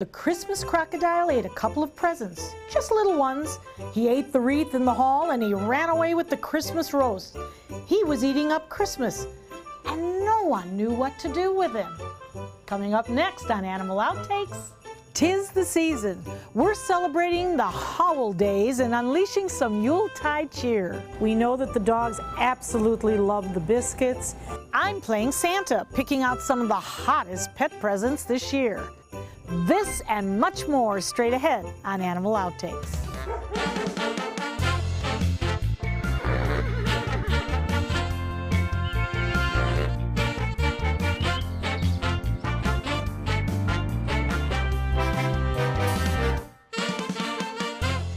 The Christmas crocodile ate a couple of presents, just little ones. He ate the wreath in the hall and he ran away with the Christmas roast. He was eating up Christmas, and no one knew what to do with him. Coming up next on Animal Outtakes, 'tis the season. We're celebrating the Howl Days and unleashing some Yuletide cheer. We know that the dogs absolutely love the biscuits. I'm playing Santa, picking out some of the hottest pet presents this year. This and much more straight ahead on Animal Outtakes.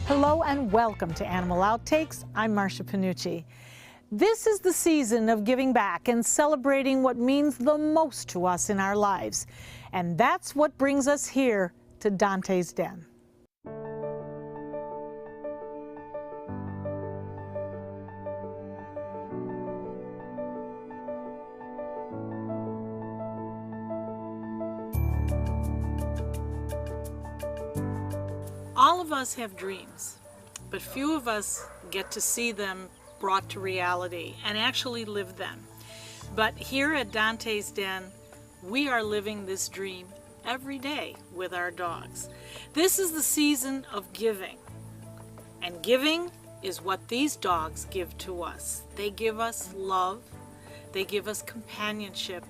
Hello and welcome to Animal Outtakes. I'm Marcia Panucci. This is the season of giving back and celebrating what means the most to us in our lives. And that's what brings us here to Dante's Den. All of us have dreams, but few of us get to see them brought to reality and actually live them. But here at Dante's Den, we are living this dream every day with our dogs. This is the season of giving, and giving is what these dogs give to us. They give us love, they give us companionship,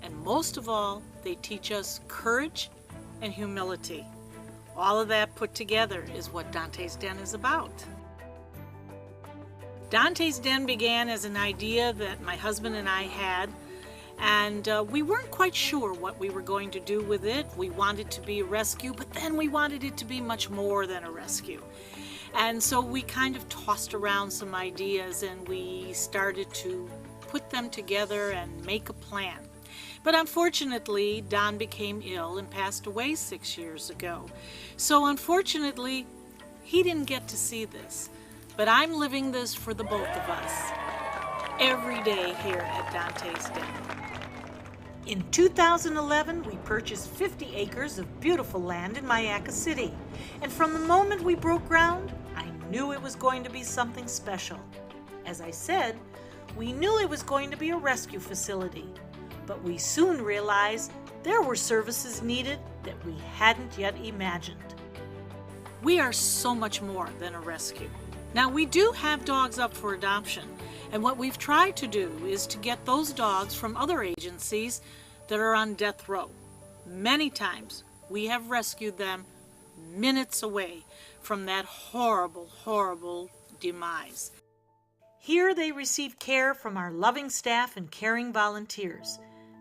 and most of all, they teach us courage and humility. All of that put together is what Dante's Den is about. Dante's Den began as an idea that my husband and I had, and we weren't quite sure what we were going to do with it. We wanted to be a rescue, but then we wanted it to be much more than a rescue. And so we kind of tossed around some ideas and we started to put them together and make a plan. But unfortunately, Don became ill and passed away 6 years ago. So unfortunately, he didn't get to see this. But I'm living this for the both of us, every day here at Dante's Den. In 2011, we purchased 50 acres of beautiful land in Mayaca City. And from the moment we broke ground, I knew it was going to be something special. As I said, we knew it was going to be a rescue facility. But we soon realized there were services needed that we hadn't yet imagined. We are so much more than a rescue. Now, we do have dogs up for adoption, and what we've tried to do is to get those dogs from other agencies that are on death row. Many times, we have rescued them minutes away from that horrible, horrible demise. Here they receive care from our loving staff and caring volunteers.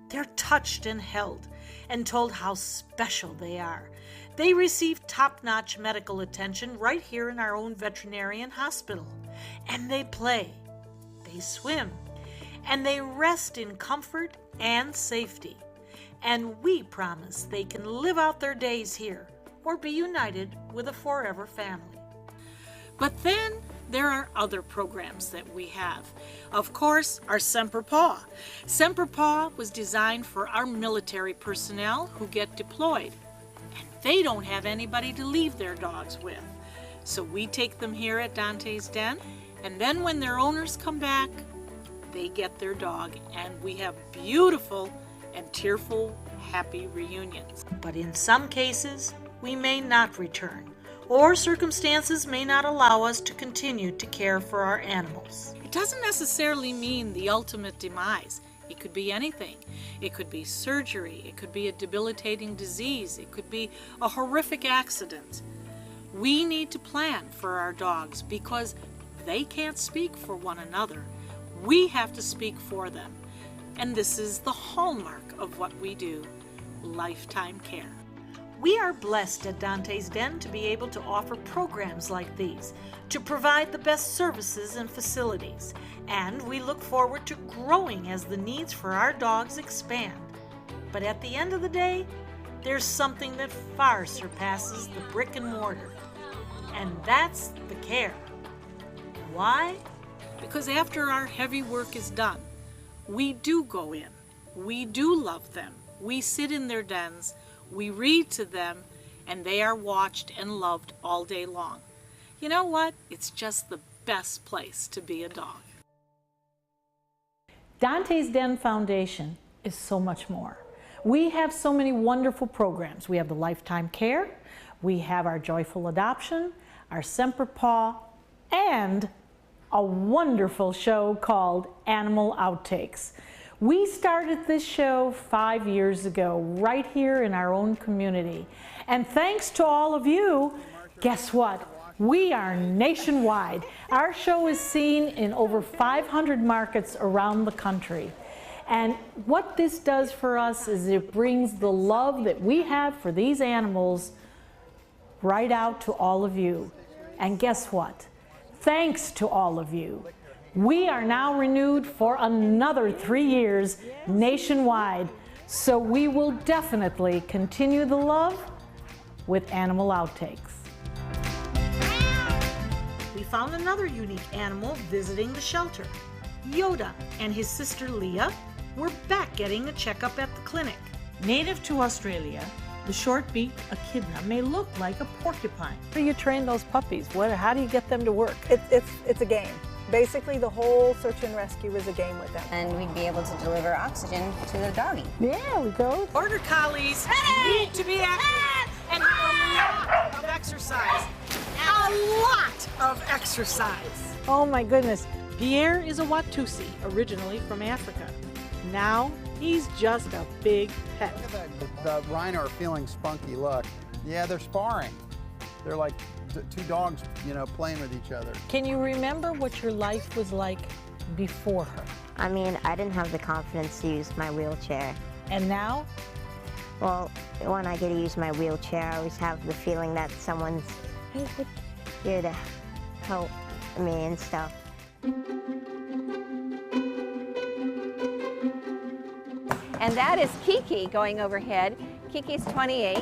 They're touched and held and told how special they are. They receive top-notch medical attention right here in our own veterinarian hospital. And they play, they swim, and they rest in comfort and safety. And we promise they can live out their days here or be united with a forever family. But then there are other programs that we have. Of course, our Semper Paw. Semper Paw was designed for our military personnel who get deployed. And they don't have anybody to leave their dogs with. So we take them here at Dante's Den, and then when their owners come back, they get their dog, and we have beautiful and tearful, happy reunions. But in some cases, we may not return, or circumstances may not allow us to continue to care for our animals. It doesn't necessarily mean the ultimate demise. It could be anything. It could be surgery. It could be a debilitating disease. It could be a horrific accident. We need to plan for our dogs because they can't speak for one another. We have to speak for them. And this is the hallmark of what we do, lifetime care. We are blessed at Dante's Den to be able to offer programs like these, to provide the best services and facilities, and we look forward to growing as the needs for our dogs expand. But at the end of the day, there's something that far surpasses the brick and mortar, and that's the care. Why? Because after our heavy work is done, we do go in, we do love them, we sit in their dens, we read to them, and they are watched and loved all day long. You know what? It's just the best place to be a dog. Dante's Den Foundation is so much more. We have so many wonderful programs. We have the Lifetime Care, we have our Joyful Adoption, our Semper Paw, and a wonderful show called Animal Outtakes. We started this show 5 years ago, right here in our own community. And thanks to all of you, guess what? We are nationwide. Our show is seen in over 500 markets around the country. And what this does for us is it brings the love that we have for these animals right out to all of you. And guess what? Thanks to all of you, we are now renewed for another 3 years nationwide. So we will definitely continue the love with Animal Outtakes. We found another unique animal visiting the shelter. Yoda and his sister Leah were back getting a checkup at the clinic. Native to Australia, the short-beaked echidna may look like a porcupine. How do you train those puppies? How do you get them to work? It's a game. Basically, the whole search and rescue is a game with them. And we'd be able to deliver oxygen to the doggy. Yeah, we go. Border Collies need to be active and have a lot of exercise. A lot of exercise. Oh my goodness. Pierre is a Watusi, originally from Africa. Now he's just a big pet. Look at that, the rhino are feeling spunky, look. Yeah, they're sparring. They're like two dogs, playing with each other. Can you remember what your life was like before her? I mean, I didn't have the confidence to use my wheelchair. And now? Well, when I get to use my wheelchair, I always have the feeling that someone's here to help me and stuff. And that is Kiki going overhead. Kiki's 28.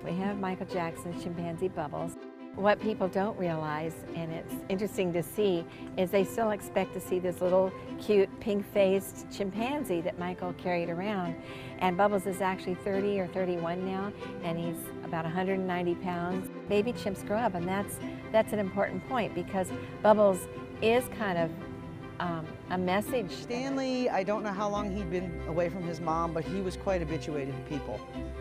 We have Michael Jackson's chimpanzee Bubbles. What people don't realize, and it's interesting to see, is they still expect to see this little cute pink-faced chimpanzee that Michael carried around. And Bubbles is actually 30 or 31 now, and he's about 190 pounds. Baby chimps grow up, and that's an important point because Bubbles is kind of a message. Stanley, I don't know how long he'd been away from his mom, but he was quite habituated to people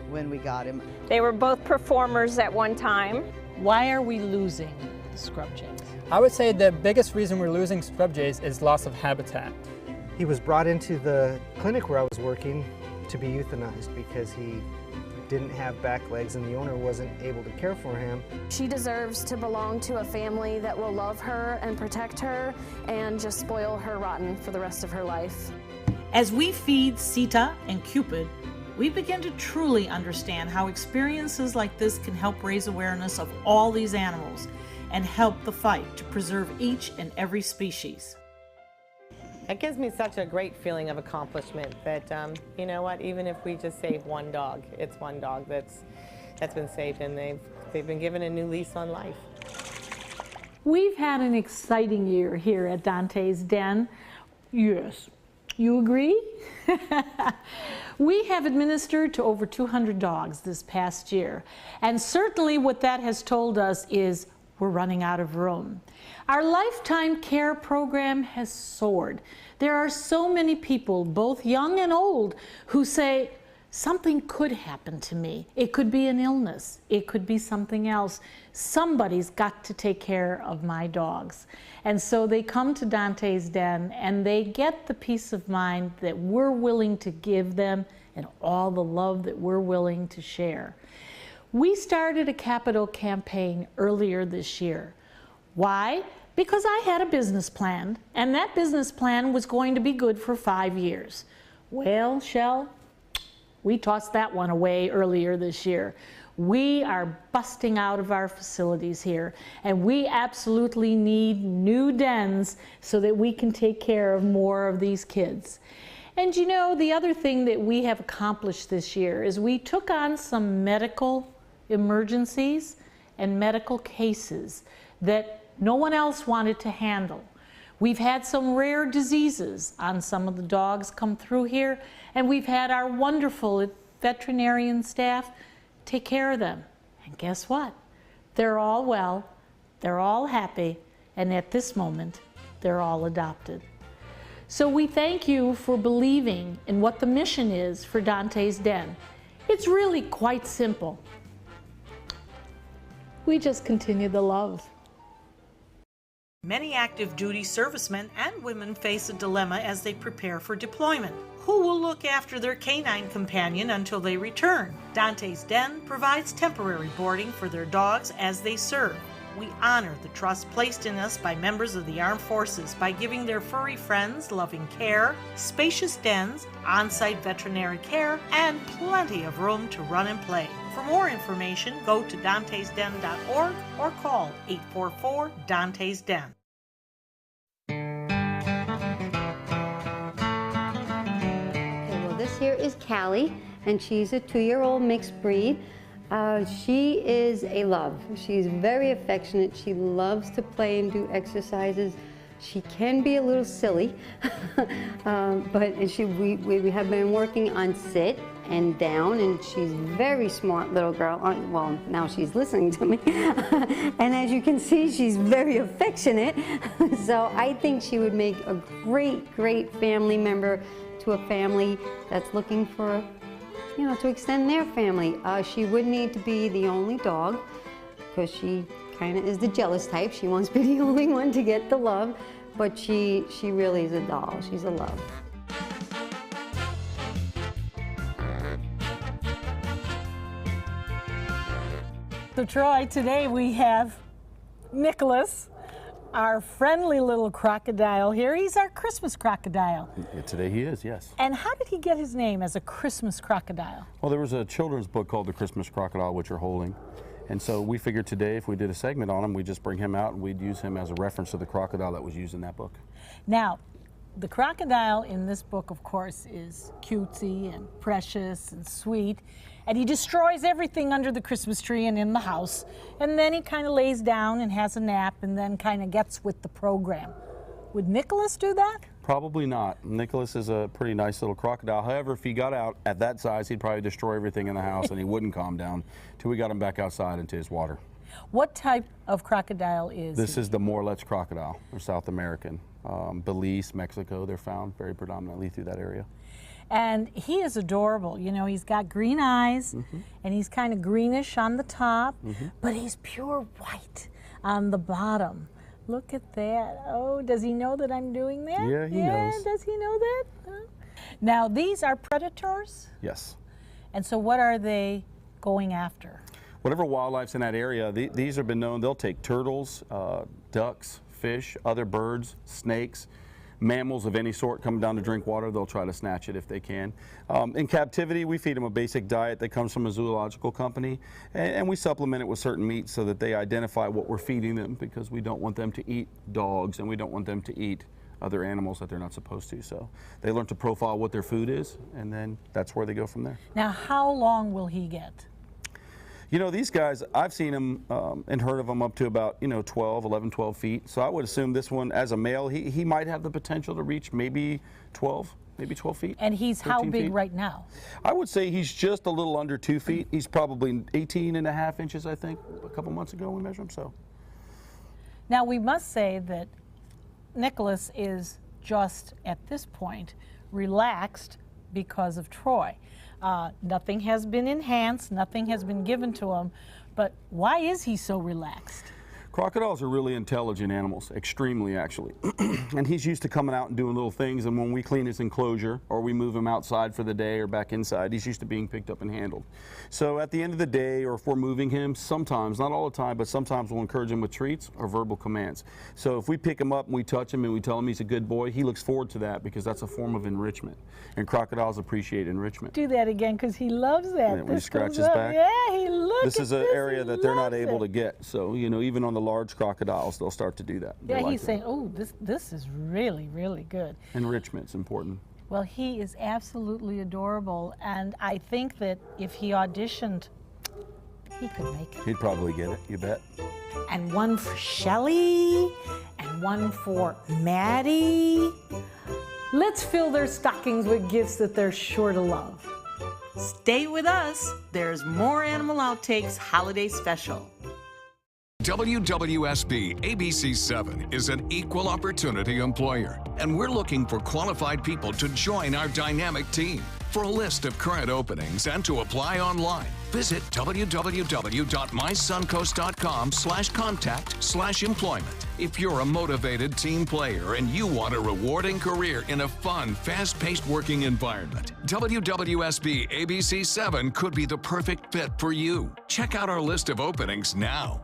when we got him. They were both performers at one time. Why are we losing the scrub jays? I would say the biggest reason we're losing scrub jays is loss of habitat. He was brought into the clinic where I was working to be euthanized because he didn't have back legs and the owner wasn't able to care for him. She deserves to belong to a family that will love her and protect her and just spoil her rotten for the rest of her life. As we feed Sita and Cupid, we begin to truly understand how experiences like this can help raise awareness of all these animals and help the fight to preserve each and every species. It gives me such a great feeling of accomplishment that, you know what, even if we just save one dog, it's one dog that's been saved, and they've been given a new lease on life. We've had an exciting year here at Dante's Den. Yes. You agree? We have administered to over 200 dogs this past year, and certainly what that has told us is we're running out of room. Our Lifetime Care program has soared. There are so many people, both young and old, who say, something could happen to me. It could be an illness. It could be something else. Somebody's got to take care of my dogs. And so they come to Dante's Den and they get the peace of mind that we're willing to give them and all the love that we're willing to share. We started a capital campaign earlier this year. Why? Because I had a business plan, and that business plan was going to be good for 5 years. Well, Shell, we tossed that one away earlier this year. We are busting out of our facilities here, and we absolutely need new dens so that we can take care of more of these kids. And you know, the other thing that we have accomplished this year is we took on some medical emergencies and medical cases that no one else wanted to handle. We've had some rare diseases on some of the dogs come through here, and we've had our wonderful veterinarian staff take care of them. And guess what? They're all well, they're all happy, and at this moment, they're all adopted. So we thank you for believing in what the mission is for Dante's Den. It's really quite simple. We just continue the love. Many active duty servicemen and women face a dilemma as they prepare for deployment. Who will look after their canine companion until they return? Dante's Den provides temporary boarding for their dogs as they serve. We honor the trust placed in us by members of the armed forces by giving their furry friends loving care, spacious dens, on-site veterinary care, and plenty of room to run and play. For more information, go to dantesden.org or call 844-DANTES-DEN. Okay, well, this here is Callie, and she's a 2-year-old mixed breed. She is a love. She's very affectionate. She loves to play and do exercises. She can be a little silly, but we have been working on sit and down, and she's a very smart little girl. Well, now she's listening to me. And as you can see, she's very affectionate. So I think she would make a great, great family member to a family that's looking for, you know, to extend their family. She would need to be the only dog because she kind of is the jealous type. She wants to be the only one to get the love, but she really is a doll. She's a love. So Troy, today we have Nicholas, our friendly little crocodile here. He's our Christmas crocodile. Yeah, today he is, yes. And how did he get his name as a Christmas crocodile? Well, there was a children's book called The Christmas Crocodile, which you're holding. And so we figured today, if we did a segment on him, we'd just bring him out and we'd use him as a reference to the crocodile that was used in that book. Now, the crocodile in this book, of course, is cutesy and precious and sweet. And he destroys everything under the Christmas tree and in the house. And then he kind of lays down and has a nap and then kind of gets with the program. Would Nicholas do that? Probably not. Nicholas is a pretty nice little crocodile. However, if he got out at that size, he'd probably destroy everything in the house and he wouldn't calm down till we got him back outside into his water. What type of crocodile is This he? is the Morlet's crocodile. They're South American. Belize, Mexico, they're found very predominantly through that area. And he is adorable. You know, he's got green eyes, and he's kind of greenish on the top, but he's pure white on the bottom. Look at that. Oh, does he know that I'm doing that? Yeah, he knows. Does he know that? Now, these are predators? Yes. And so what are they going after? Whatever wildlife's in that area, these have been known. They'll take turtles, ducks, fish, other birds, snakes, mammals of any sort coming down to drink water. They'll try to snatch it if they can. In captivity, we feed them a basic diet that comes from a zoological company, and we supplement it with certain meats so that they identify what we're feeding them, because we don't want them to eat dogs and we don't want them to eat other animals that they're not supposed to. So they learn to profile what their food is, and then that's where they go from there. Now, how long will he get? You know, these guys, I've seen them and heard of them up to about, 11, 12 feet. So I would assume this one, as a male, he might have the potential to reach maybe 12 feet. And he's how big feet. right now? I would say he's just a little under 2 feet. He's probably 18.5 inches, I think, a couple months ago we measured him, so. Now, we must say that Nicholas is just, at this point, relaxed because of Troy. Nothing has been enhanced, nothing has been given to him, but why is he so relaxed? Crocodiles are really intelligent animals, extremely actually. And he's used to coming out and doing little things, and when we clean his enclosure or we move him outside for the day or back inside, he's used to being picked up and handled. So at the end of the day, or if we're moving him, sometimes, not all the time, but sometimes we'll encourage him with treats or verbal commands. So if we pick him up and we touch him and we tell him he's a good boy, he looks forward to that because that's a form of enrichment. And crocodiles appreciate enrichment. Do that again, because he loves that. Yeah, when he scratches back. Yeah, he loves This is an area that they're not able to get. So, even on the large crocodiles, they'll start to do that. Yeah, he's saying, oh, this is really, really good. Enrichment's important. Well, he is absolutely adorable, and I think that if he auditioned, he could make it. He'd probably get it, you bet. And one for Shelley, and one for Maddie. Let's fill their stockings with gifts that they're sure to love. Stay with us. There's more Animal Outtakes Holiday Special. WWSB ABC7 is an equal opportunity employer, and we're looking for qualified people to join our dynamic team. For a list of current openings and to apply online, visit www.mysuncoast.com/contact/employment. If you're a motivated team player and you want a rewarding career in a fun, fast-paced working environment, WWSB ABC7 could be the perfect fit for you. Check out our list of openings now.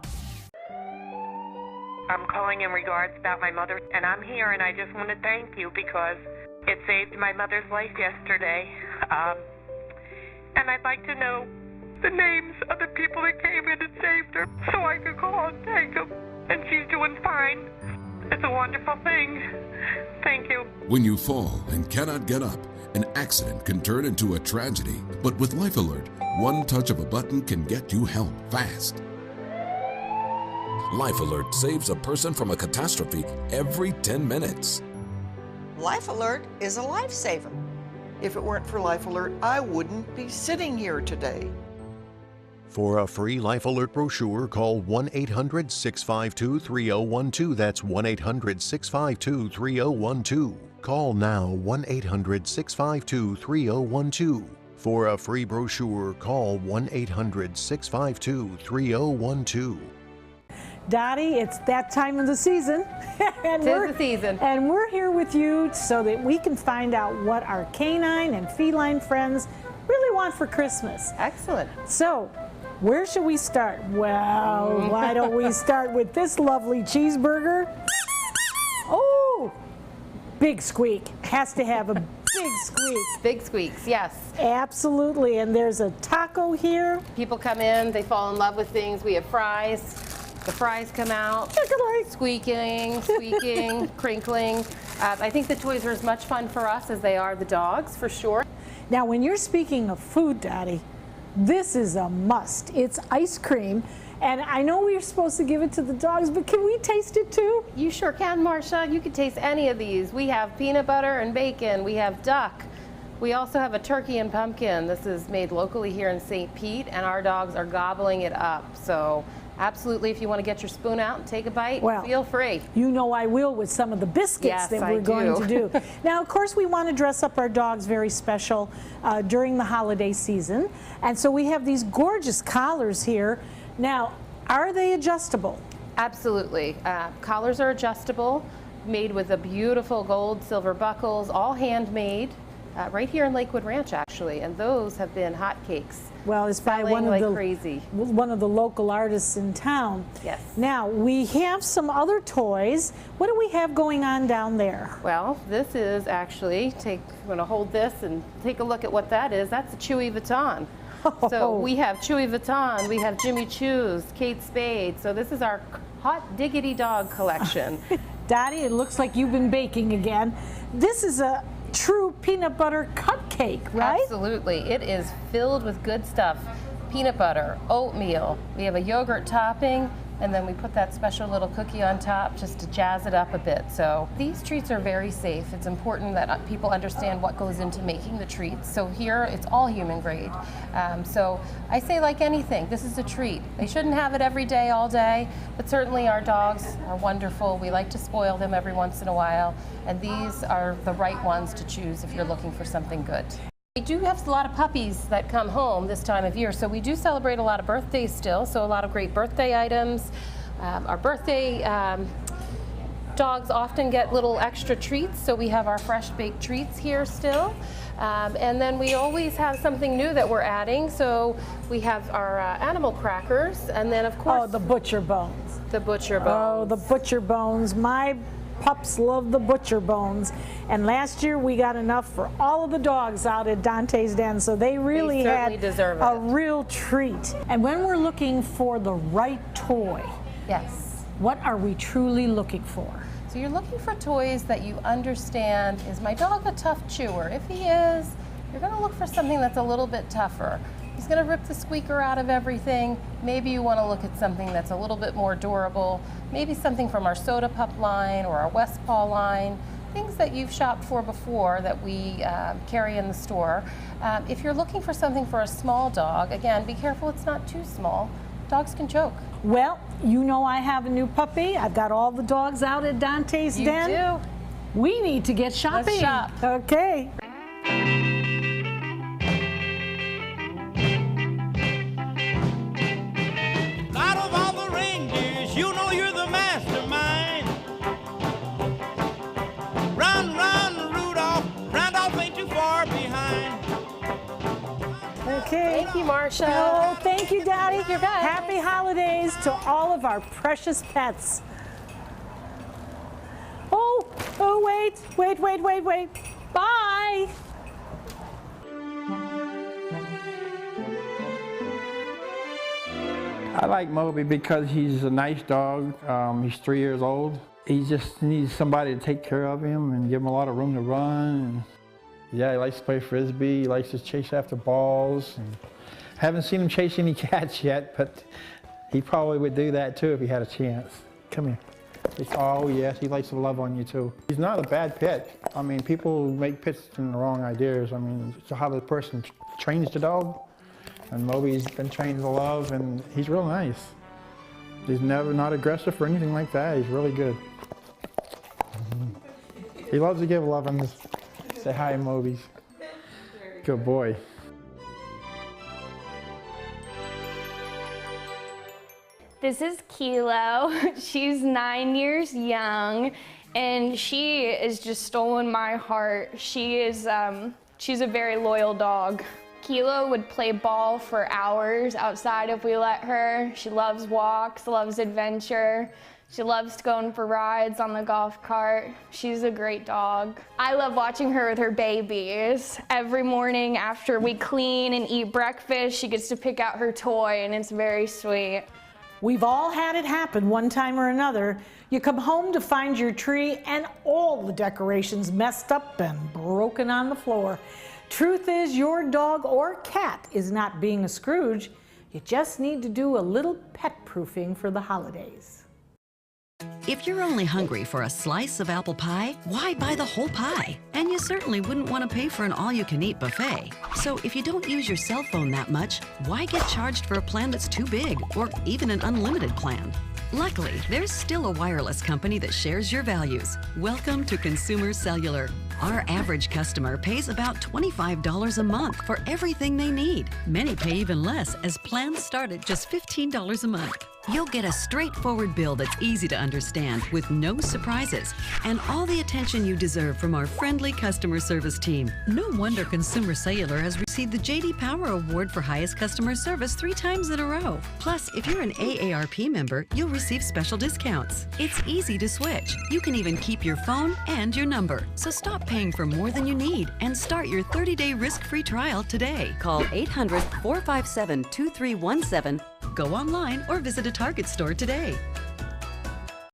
I'm calling in regards about my mother, and I'm here, and I just want to thank you because it saved my mother's life yesterday. And I'd like to know the names of the people that came in and saved her so I could call and thank them. And she's doing fine. It's a wonderful thing. Thank you. When you fall and cannot get up, an accident can turn into a tragedy. But with Life Alert, one touch of a button can get you help fast. Life Alert saves a person from a catastrophe every 10 minutes. Life Alert is a lifesaver. If it weren't for Life Alert, I wouldn't be sitting here today. For a free Life Alert brochure, call 1-800-652-3012. That's 1-800-652-3012. Call now 1-800-652-3012. For a free brochure, call 1-800-652-3012. Dottie, it's that time of the season. And Tis the season. And we're here with you so that we can find out what our canine and feline friends really want for Christmas. Excellent. So, where should we start? Well, why don't we start with this lovely cheeseburger? Oh, big squeak. Has to have a big squeak. Big squeaks, yes. Absolutely. And there's a taco here. People come in, they fall in love with things. We have fries. The fries come out, squeaking, squeaking, crinkling. I think the toys are as much fun for us as they are the dogs, for sure. Now, when you're speaking of food, Daddy, this is a must. It's ice cream. And I know we're supposed to give it to the dogs, but can we taste it too? You sure can, Marcia. You can taste any of these. We have peanut butter and bacon. We have duck. We also have a turkey and pumpkin. This is made locally here in St. Pete, and our dogs are gobbling it up. So absolutely, if you want to get your spoon out and take a bite, feel free. You know I will with some of the biscuits that we're going to do. Now, of course, we want to dress up our dogs very special during the holiday season. And so we have these gorgeous collars here. Now, are they adjustable? Absolutely. Collars are adjustable, made with a beautiful gold, silver buckles, all handmade. Right here in Lakewood Ranch, actually, and those have been hotcakes. Well, it's by one of the local artists in town. Yes. Now, we have some other toys. What do we have going on down there? Well, this is actually, I'm going to hold this and take a look at what that is. That's a Chewy Vuitton. Oh. So we have Chewy Vuitton, we have Jimmy Choo's, Kate Spade. So this is our Hot Diggity Dog collection. Dottie, it looks like you've been baking again. This is a true peanut butter cupcake, right? Absolutely. It is filled with good stuff. Peanut butter, oatmeal. We have a yogurt topping, and then we put that special little cookie on top just to jazz it up a bit. So these treats are very safe. It's important that people understand what goes into making the treats. So here, it's all human grade. So I say, like anything, this is a treat. They shouldn't have it every day, all day, but certainly our dogs are wonderful. We like to spoil them every once in a while, and these are the right ones to choose if you're looking for something good. We do have a lot of puppies that come home this time of year, so we do celebrate a lot of birthdays still, so a lot of great birthday items. Our birthday dogs often get little extra treats, so we have our fresh baked treats here still. And then we always have something new that we're adding, so we have our animal crackers, and then of course... Oh, the butcher bones. The butcher bones. Oh, the butcher bones. My pups love the butcher bones, and last year we got enough for all of the dogs out at Dante's Den, so they really had a real treat. And when we're looking for the right toy, yes, what are we truly looking for? So you're looking for toys that you understand, is my dog a tough chewer? If he is, you're going to look for something that's a little bit tougher. He's going to rip the squeaker out of everything. Maybe you want to look at something that's a little bit more durable. Maybe something from our Soda Pup line or our Westpaw line. things that you've shopped for before that we carry in the store. If you're looking for something for a small dog, again, be careful it's not too small. Dogs can choke. Well, you know I have a new puppy. I've got all the dogs out at Dante's Den. You do. We need to get shopping. Let's shop. Okay. Out of all the reindeers, you know you're the mastermind. Run, run, Rudolph. Randolph ain't too far behind. Okay. Thank you, Marcia. Oh, thank you, Daddy. Happy holidays to all of our precious pets. Oh, wait. Bye. I like Moby because he's a nice dog. He's 3 years old. He just needs somebody to take care of him and give him a lot of room to run. And yeah, he likes to play Frisbee. He likes to chase after balls. And haven't seen him chase any cats yet, but he probably would do that too if he had a chance. Come here. Oh yes, he likes to love on you too. He's not a bad pet. I mean, people make pets in the wrong ideas. I mean, it's how the person trains the dog. And Moby's been trained to love, and he's real nice. He's never not aggressive or anything like that. He's really good. He loves to give love and say hi, Moby's. Good boy. This is Kilo. She's 9 years young, and she is just stolen my heart. She's a very loyal dog. Kilo would play ball for hours outside if we let her. She loves walks, loves adventure. She loves going for rides on the golf cart. She's a great dog. I love watching her with her babies. Every morning after we clean and eat breakfast, she gets to pick out her toy, and it's very sweet. We've all had it happen one time or another. You come home to find your tree and all the decorations messed up and broken on the floor. Truth is, your dog or cat is not being a Scrooge. You just need to do a little pet proofing for the holidays. If you're only hungry for a slice of apple pie, why buy the whole pie? And you certainly wouldn't want to pay for an all-you-can-eat buffet. So if you don't use your cell phone that much, why get charged for a plan that's too big, or even an unlimited plan? Luckily, there's still a wireless company that shares your values. Welcome to Consumer Cellular. Our average customer pays about $25 a month for everything they need. Many pay even less, as plans start at just $15 a month. You'll get a straightforward bill that's easy to understand with no surprises and all the attention you deserve from our friendly customer service team. No wonder Consumer Cellular has received the J.D. Power Award for highest customer service 3 times in a row. Plus, if you're an AARP member, you'll receive special discounts. It's easy to switch. You can even keep your phone and your number. So stop paying for more than you need and start your 30-day risk-free trial today. Call 800-457-2317. Go online or visit a Target store today.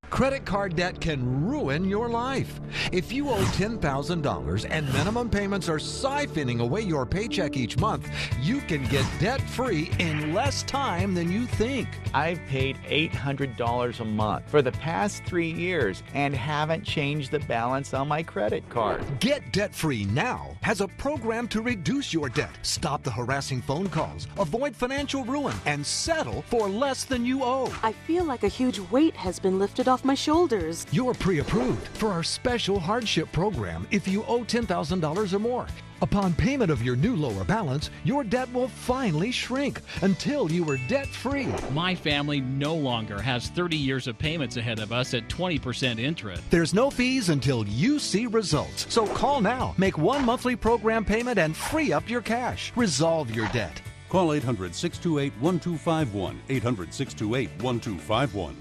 Credit card debt can ruin your life. If you owe $10,000 and minimum payments are siphoning away your paycheck each month, you can get debt-free in less time than you think. I've paid $800 a month for the past 3 years and haven't changed the balance on my credit card. Get debt-free now has a program to reduce your debt, stop the harassing phone calls, avoid financial ruin, and settle for less than you owe. I feel like a huge weight has been lifted off my shoulders. You're pre-approved for our special hardship program if you owe $10,000 or more. Upon payment of your new lower balance, your debt will finally shrink until you are debt-free. My family no longer has 30 years of payments ahead of us at 20% interest. There's no fees until you see results. So call now, make one monthly program payment, and free up your cash. Resolve your debt. Call 800-628-1251, 800-628-1251.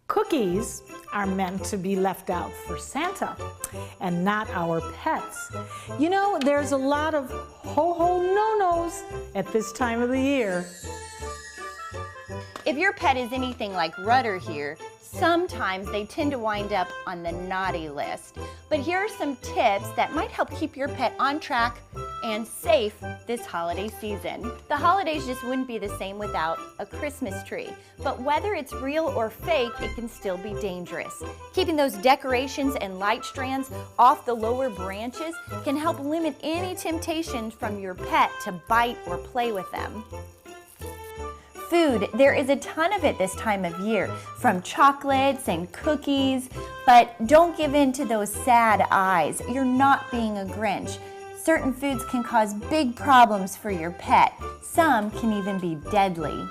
Cookies are meant to be left out for Santa and not our pets. You know, there's a lot of ho-ho no-nos at this time of the year. If your pet is anything like Rudder here, sometimes they tend to wind up on the naughty list. But here are some tips that might help keep your pet on track and safe this holiday season. The holidays just wouldn't be the same without a Christmas tree. But whether it's real or fake, it can still be dangerous. Keeping those decorations and light strands off the lower branches can help limit any temptation from your pet to bite or play with them. Food, there is a ton of it this time of year, from chocolates and cookies, but don't give in to those sad eyes. You're not being a Grinch. Certain foods can cause big problems for your pet. Some can even be deadly.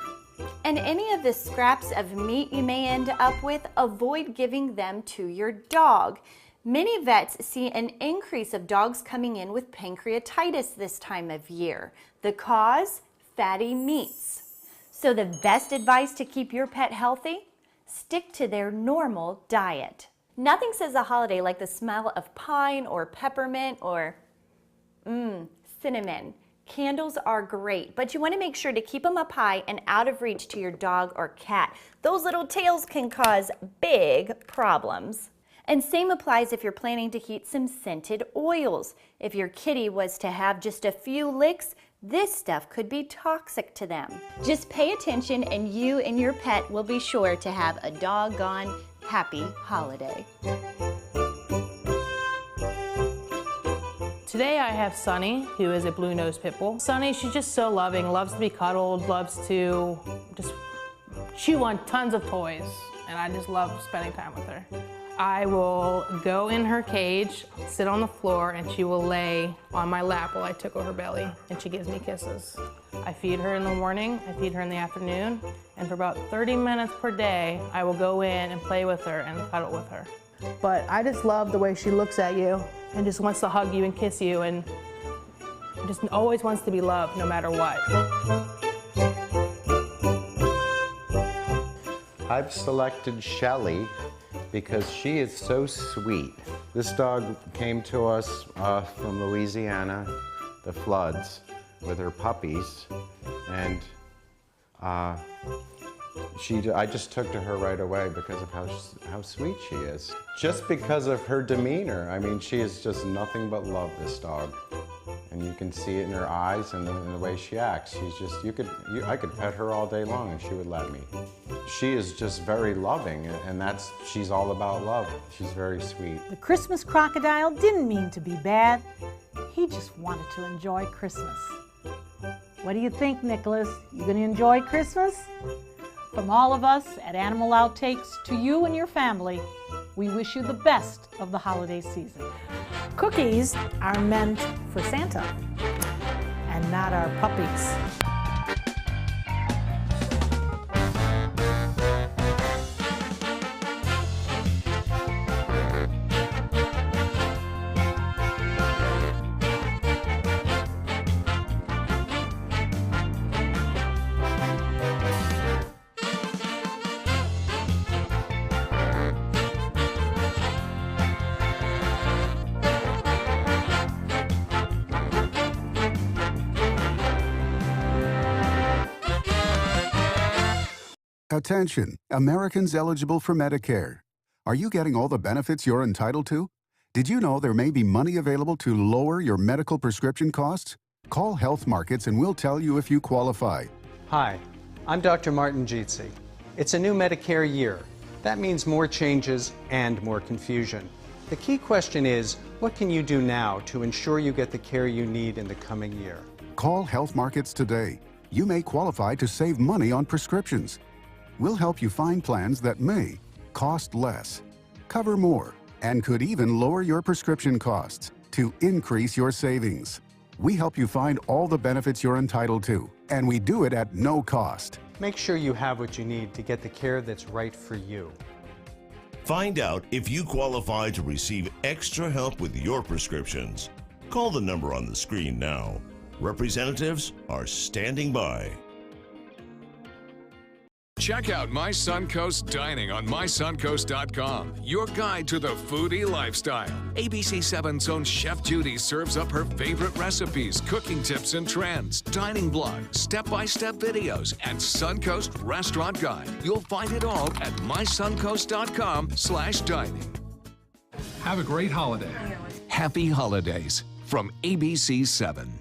And any of the scraps of meat you may end up with, avoid giving them to your dog. Many vets see an increase of dogs coming in with pancreatitis this time of year. The cause? Fatty meats. So the best advice to keep your pet healthy? Stick to their normal diet. Nothing says a holiday like the smell of pine or peppermint or cinnamon. Candles are great, but you want to make sure to keep them up high and out of reach to your dog or cat. Those little tails can cause big problems. And same applies if you're planning to heat some scented oils. If your kitty was to have just a few licks, this stuff could be toxic to them. Just pay attention and you and your pet will be sure to have a doggone happy holiday. Today I have Sunny, who is a blue-nosed pit bull. Sunny, she's just so loving, loves to be cuddled, loves to just chew on tons of toys, and I just love spending time with her. I will go in her cage, sit on the floor, and she will lay on my lap while I tickle her belly, and she gives me kisses. I feed her in the morning, I feed her in the afternoon, and for about 30 minutes per day, I will go in and play with her and cuddle with her. But I just love the way she looks at you and just wants to hug you and kiss you and just always wants to be loved no matter what. I've selected Shelly because she is so sweet. This dog came to us from Louisiana, the floods, with her puppies, and I just took to her right away because of how sweet she is. Just because of her demeanor. I mean, she is just nothing but love, this dog. And you can see it in her eyes and in the way she acts. She's just, I could pet her all day long and she would let me. She is just very loving, and she's all about love. She's very sweet. The Christmas crocodile didn't mean to be bad. He just wanted to enjoy Christmas. What do you think, Nicholas? You gonna enjoy Christmas? From all of us at Animal Outtakes to you and your family, we wish you the best of the holiday season. Cookies are meant for Santa and not our puppies. Attention, Americans eligible for Medicare. Are you getting all the benefits you're entitled to? Did you know there may be money available to lower your medical prescription costs? Call Health Markets and we'll tell you if you qualify. Hi, I'm Dr. Martin Jeetsi. It's a new Medicare year. That means more changes and more confusion. The key question is, what can you do now to ensure you get the care you need in the coming year? Call Health Markets today. You may qualify to save money on prescriptions. We'll help you find plans that may cost less, cover more, and could even lower your prescription costs to increase your savings. We help you find all the benefits you're entitled to, and we do it at no cost. Make sure you have what you need to get the care that's right for you. Find out if you qualify to receive extra help with your prescriptions. Call the number on the screen now. Representatives are standing by. Check out My Suncoast Dining on mysuncoast.com, your guide to the foodie lifestyle. ABC 7's own Chef Judy serves up her favorite recipes, cooking tips and trends, dining blogs, step-by-step videos, and Suncoast Restaurant Guide. You'll find it all at mysuncoast.com/dining. Have a great holiday. Happy holidays from ABC 7.